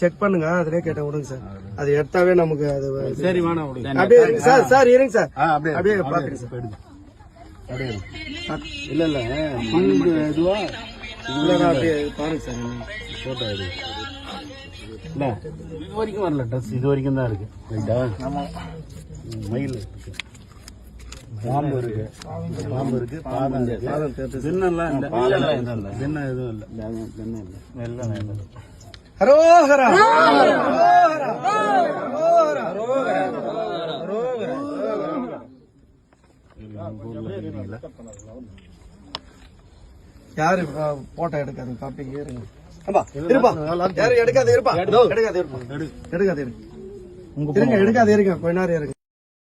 Check பண்ணுங்க அதுலயே கேட்ட விடுங்க சார். அது எடுத்தாவே நமக்கு அது சரி அப்படியே சார். சார் இருங்க சார், அப்படியே பாத்துங்க சார். இல்ல இல்ல இதுவா அப்படியே பாருங்க சார். போட்டோ இது இல்ல இது வரைக்கும் வரல, ட்ரெஸ் இது வரைக்கும் தான் இருக்கு. மயில் இருக்கு, பாம்பு இருக்கு, பாதம் இருக்கு, தின்னெல்லாம் தின்ன எதுவும் இல்லை, தின்ன இல்லை, எல்லாம் இல்லை. ஹரோஹரா யாரு போட்டோ எடுக்காது காப்பிக்கு இருங்க. எடுக்காது இருப்பா, எடுக்காது இருங்க, கொஞ்ச நேரம் இருங்க.